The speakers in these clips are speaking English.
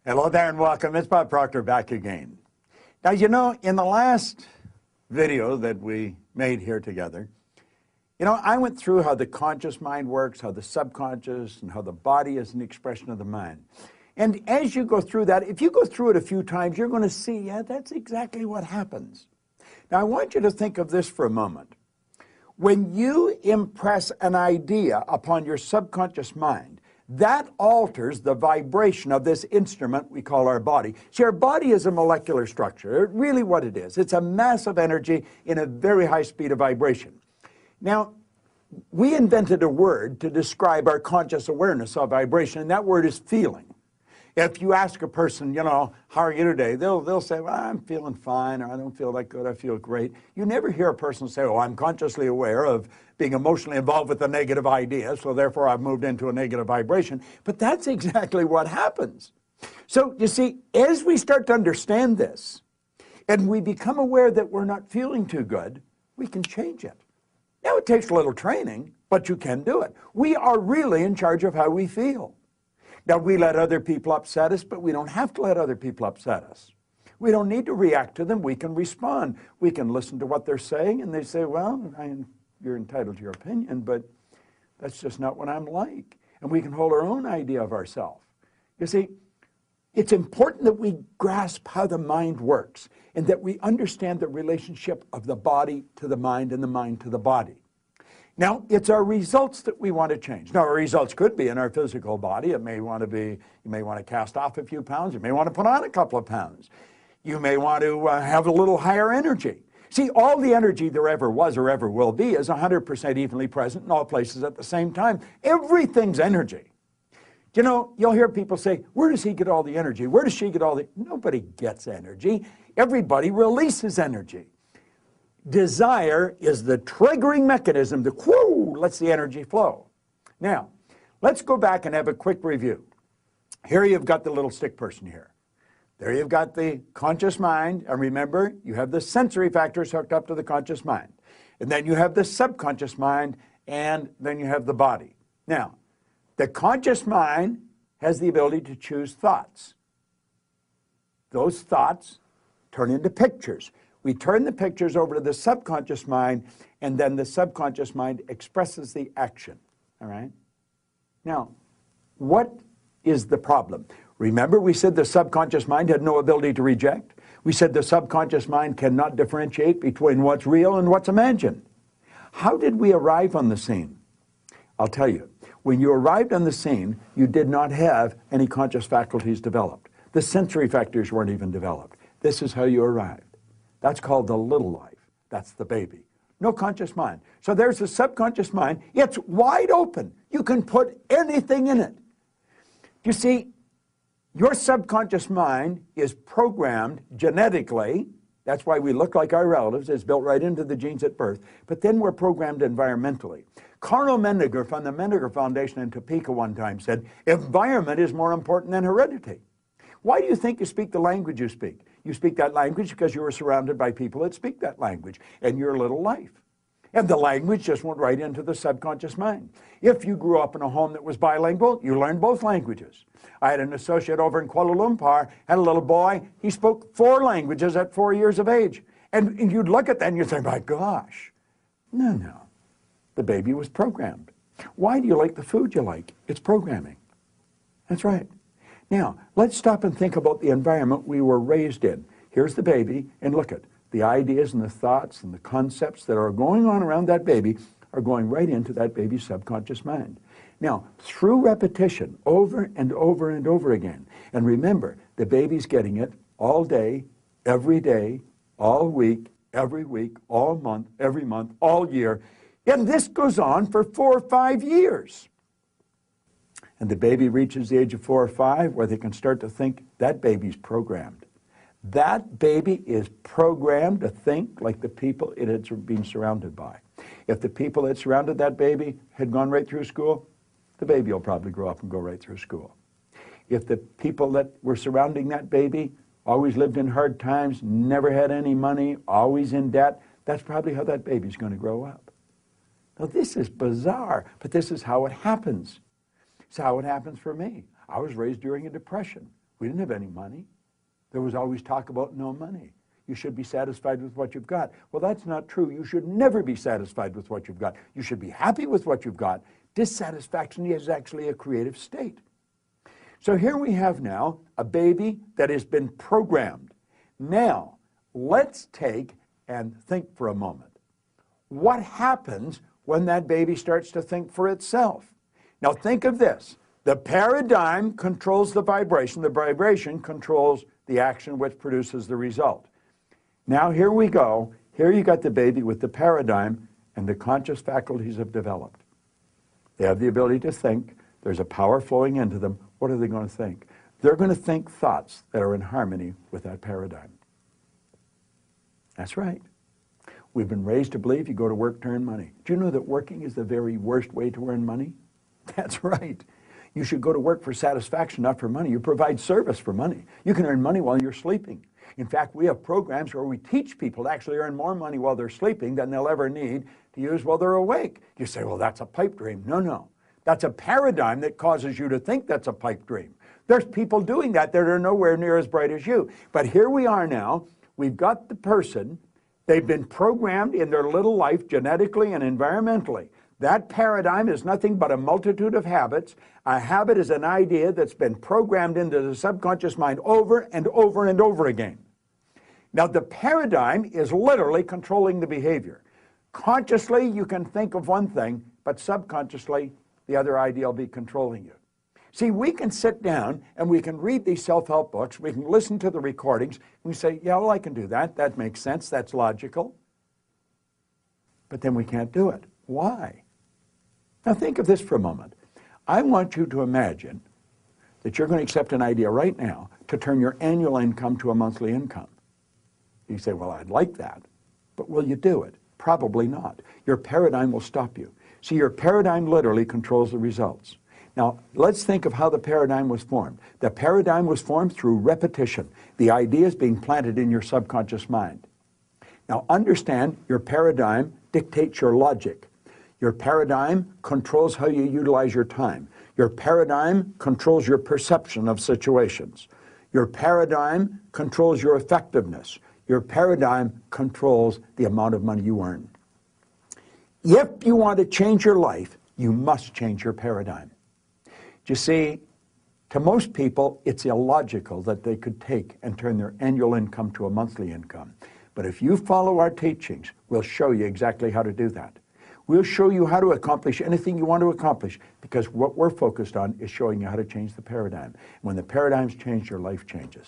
Hello there and welcome. It's Bob Proctor back again. Now, you know, in the last video that we made here together, I went through how the conscious mind works, how the subconscious, and how the body is an expression of the mind. And as you go through that, if you go through it a few times, you're going to see, yeah, that's exactly what happens. Now, I want you to think of this for a moment. When you impress an idea upon your subconscious mind, that alters the vibration of this instrument we call our body. See, our body is a molecular structure. Really what it is. It's a mass of energy in a very high speed of vibration. Now, we invented a word to describe our conscious awareness of vibration, and that word is feeling. If you ask a person, how are you today? They'll say, well, I'm feeling fine, or I don't feel that good, I feel great. You never hear a person say, oh, I'm consciously aware of being emotionally involved with a negative idea, so therefore I've moved into a negative vibration. But that's exactly what happens. So, you see, as we start to understand this, and we become aware that we're not feeling too good, we can change it. Now, it takes a little training, but you can do it. We are really in charge of how we feel. Now, we let other people upset us, but we don't have to let other people upset us. We don't need to react to them. We can respond. We can listen to what they're saying, and they say, well, you're entitled to your opinion, but that's just not what I'm like. And we can hold our own idea of ourselves. You see, it's important that we grasp how the mind works and that we understand the relationship of the body to the mind and the mind to the body. Now, it's our results that we want to change. Now, our results could be in our physical body. It may want to be, you may want to cast off a few pounds. You may want to put on a couple of pounds. You may want to have a little higher energy. See, all the energy there ever was or ever will be is 100% evenly present in all places at the same time. Everything's energy. You'll hear people say, where does he get all the energy? Where does she get all the... Nobody gets energy. Everybody releases energy. Desire is the triggering mechanism that lets the energy flow. Now, let's go back and have a quick review. Here you've got the little stick person here. There you've got the conscious mind, and remember, you have the sensory factors hooked up to the conscious mind. And then you have the subconscious mind, and then you have the body. Now, the conscious mind has the ability to choose thoughts. Those thoughts turn into pictures. We turn the pictures over to the subconscious mind, and then the subconscious mind expresses the action, all right? Now, what is the problem? Remember, we said the subconscious mind had no ability to reject. We said the subconscious mind cannot differentiate between what's real and what's imagined. How did we arrive on the scene? I'll tell you. When you arrived on the scene, you did not have any conscious faculties developed. The sensory factors weren't even developed. This is how you arrived. That's called the little life. That's the baby. No conscious mind. So there's the subconscious mind. It's wide open. You can put anything in it. You see, your subconscious mind is programmed genetically. That's why we look like our relatives. It's built right into the genes at birth. But then we're programmed environmentally. Carl Mendinger from the Mendinger Foundation in Topeka one time said, environment is more important than heredity. Why do you think you speak the language you speak? You speak that language because you were surrounded by people that speak that language in your little life. And the language just went right into the subconscious mind. If you grew up in a home that was bilingual, you learned both languages. I had an associate over in Kuala Lumpur, had a little boy, he spoke 4 languages at 4 years of age. And you'd look at that and you'd say, my gosh. No. The baby was programmed. Why do you like the food you like? It's programming. That's right. Now, let's stop and think about the environment we were raised in. Here's the baby, and look at the ideas and the thoughts and the concepts that are going on around that baby are going right into that baby's subconscious mind. Now, through repetition, over and over and over again, and remember, the baby's getting it all day, all week, every week, all month, every month, all year, and this goes on for 4 or 5 years. And the baby reaches the age of 4 or 5 where they can start to think that baby's programmed. That baby is programmed to think like the people it had been surrounded by. If the people that surrounded that baby had gone right through school, the baby will probably grow up and go right through school. If the people that were surrounding that baby always lived in hard times, never had any money, always in debt, that's probably how that baby's going to grow up. Now, this is bizarre, but this is how it happens. It's how it happens for me. I was raised during a depression. We didn't have any money. There was always talk about no money. You should be satisfied with what you've got. Well, that's not true. You should never be satisfied with what you've got. You should be happy with what you've got. Dissatisfaction is actually a creative state. So here we have now a baby that has been programmed. Now, let's take and think for a moment. What happens when that baby starts to think for itself? Now think of this. The paradigm controls the vibration controls the action which produces the result. Now here we go. Here you got the baby with the paradigm, and the conscious faculties have developed. They have the ability to think. There's a power flowing into them. What are they going to think? They're going to think thoughts that are in harmony with that paradigm. That's right. We've been raised to believe you go to work to earn money. Do you know that working is the very worst way to earn money? That's right. You should go to work for satisfaction, not for money. You provide service for money. You can earn money while you're sleeping. In fact, we have programs where we teach people to actually earn more money while they're sleeping than they'll ever need to use while they're awake. You say, well, that's a pipe dream. No, no. That's a paradigm that causes you to think that's a pipe dream. There's people doing that that are nowhere near as bright as you. But here we are now. We've got the person. They've been programmed in their little life genetically and environmentally. That paradigm is nothing but a multitude of habits. A habit is an idea that's been programmed into the subconscious mind over and over and over again. Now, the paradigm is literally controlling the behavior. Consciously, you can think of one thing, but subconsciously, the other idea will be controlling you. See, we can sit down and we can read these self-help books, we can listen to the recordings, we say, yeah, well, I can do that, that makes sense, that's logical. But then we can't do it. Why? Now think of this for a moment. I want you to imagine that you're going to accept an idea right now to turn your annual income to a monthly income. You say, well, I'd like that, but will you do it? Probably not. Your paradigm will stop you. See, your paradigm literally controls the results. Now, let's think of how the paradigm was formed. The paradigm was formed through repetition. The ideas being planted in your subconscious mind. Now, understand your paradigm dictates your logic. Your paradigm controls how you utilize your time. Your paradigm controls your perception of situations. Your paradigm controls your effectiveness. Your paradigm controls the amount of money you earn. If you want to change your life, you must change your paradigm. You see, to most people, it's illogical that they could take and turn their annual income to a monthly income. But if you follow our teachings, we'll show you exactly how to do that. We'll show you how to accomplish anything you want to accomplish, because what we're focused on is showing you how to change the paradigm. When the paradigm's changed, your life changes.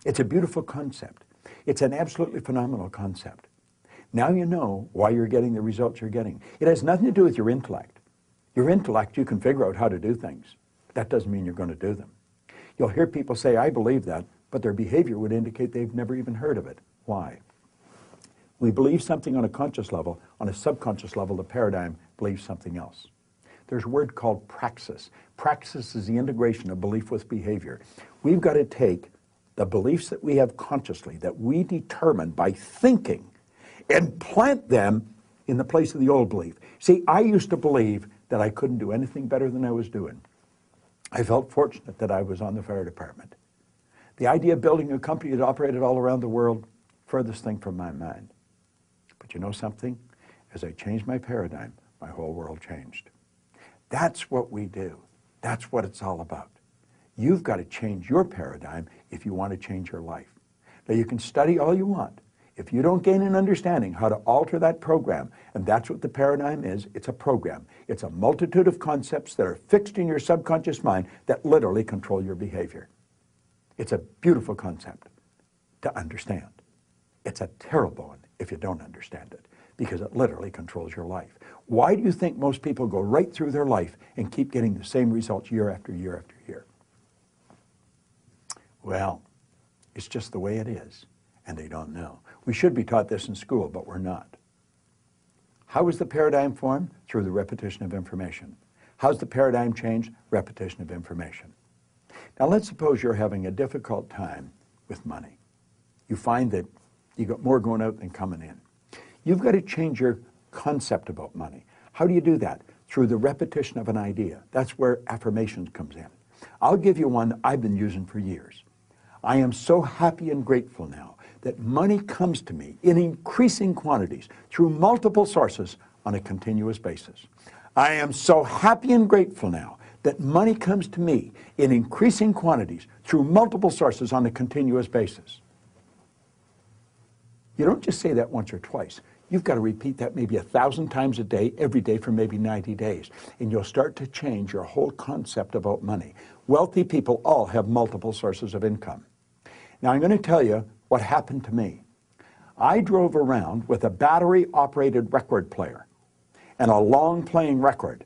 It's a beautiful concept. It's an absolutely phenomenal concept. Now you know why you're getting the results you're getting. It has nothing to do with your intellect. Your intellect, you can figure out how to do things. That doesn't mean you're going to do them. You'll hear people say, I believe that, but their behavior would indicate they've never even heard of it. Why? We believe something on a conscious level. On a subconscious level, the paradigm believes something else. There's a word called praxis. Praxis is the integration of belief with behavior. We've got to take the beliefs that we have consciously, that we determine by thinking, and plant them in the place of the old belief. See, I used to believe that I couldn't do anything better than I was doing. I felt fortunate that I was on the fire department. The idea of building a company that operated all around the world, furthest thing from my mind. But you know something? As I changed my paradigm, my whole world changed. That's what we do. That's what it's all about. You've got to change your paradigm if you want to change your life. Now, you can study all you want. If you don't gain an understanding how to alter that program, and that's what the paradigm is, it's a program. It's a multitude of concepts that are fixed in your subconscious mind that literally control your behavior. It's a beautiful concept to understand. It's a terrible one if you don't understand it, because it literally controls your life. Why do you think most people go right through their life and keep getting the same results year after year after year? Well, it's just the way it is, and they don't know. We should be taught this in school, but we're not. How is the paradigm formed? Through the repetition of information. How's the paradigm changed? Repetition of information. Now let's suppose you're having a difficult time with money. You find that you got more going out than coming in. You've got to change your concept about money. How do you do that? Through the repetition of an idea. That's where affirmations comes in. I'll give you one that I've been using for years. I am so happy and grateful now that money comes to me in increasing quantities through multiple sources on a continuous basis. I am so happy and grateful now that money comes to me in increasing quantities through multiple sources on a continuous basis. You don't just say that once or twice. You've got to repeat that maybe 1,000 times a day, every day for maybe 90 days. And you'll start to change your whole concept about money. Wealthy people all have multiple sources of income. Now, I'm going to tell you what happened to me. I drove around with a battery-operated record player and a long-playing record.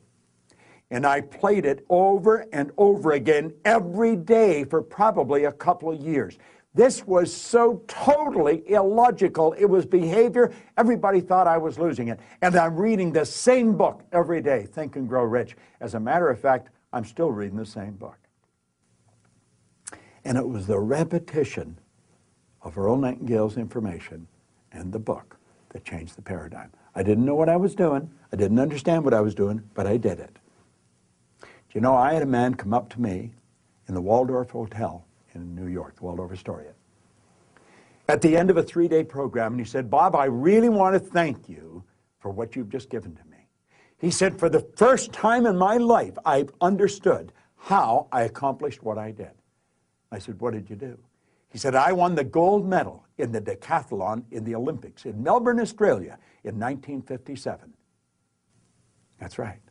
And I played it over and over again every day for probably a couple of years. This was so totally illogical. It was behavior. Everybody thought I was losing it. And I'm reading the same book every day, Think and Grow Rich. As a matter of fact, I'm still reading the same book. And it was the repetition of Earl Nightingale's information and the book that changed the paradigm. I didn't know what I was doing. I didn't understand what I was doing, but I did it. Do you know, I had a man come up to me in the Waldorf Hotel in New York, the Waldorf Astoria, at the end of a 3-day program, and he said, "Bob, I really want to thank you for what you've just given to me." He said, "For the first time in my life, I've understood how I accomplished what I did." I said, "What did you do?" He said, "I won the gold medal in the decathlon in the Olympics in Melbourne, Australia in 1957. That's right.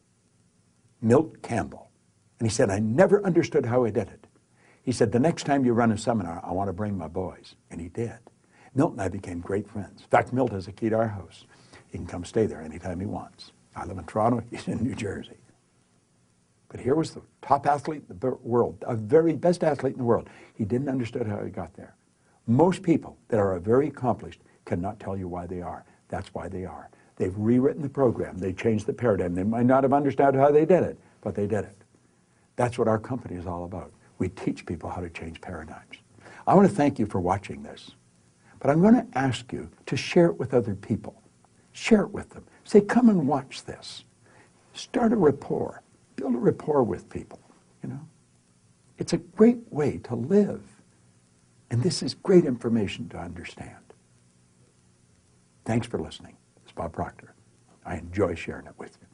Milt Campbell. And he said, "I never understood how I did it." He said, "The next time you run a seminar, I want to bring my boys." And he did. Milt and I became great friends. In fact, Milt has a key to our house. He can come stay there anytime he wants. I live in Toronto. He's in New Jersey. But here was the top athlete in the world, a very best athlete in the world. He didn't understand how he got there. Most people that are very accomplished cannot tell you why they are. That's why they are. They've rewritten the program. They changed the paradigm. They might not have understood how they did it, but they did it. That's what our company is all about. We teach people how to change paradigms. I want to thank you for watching this, but I'm going to ask you to share it with other people. Share it with them. Say, "Come and watch this." Start a rapport. Build a rapport with people, you know. It's a great way to live. And this is great information to understand. Thanks for listening. It's Bob Proctor. I enjoy sharing it with you.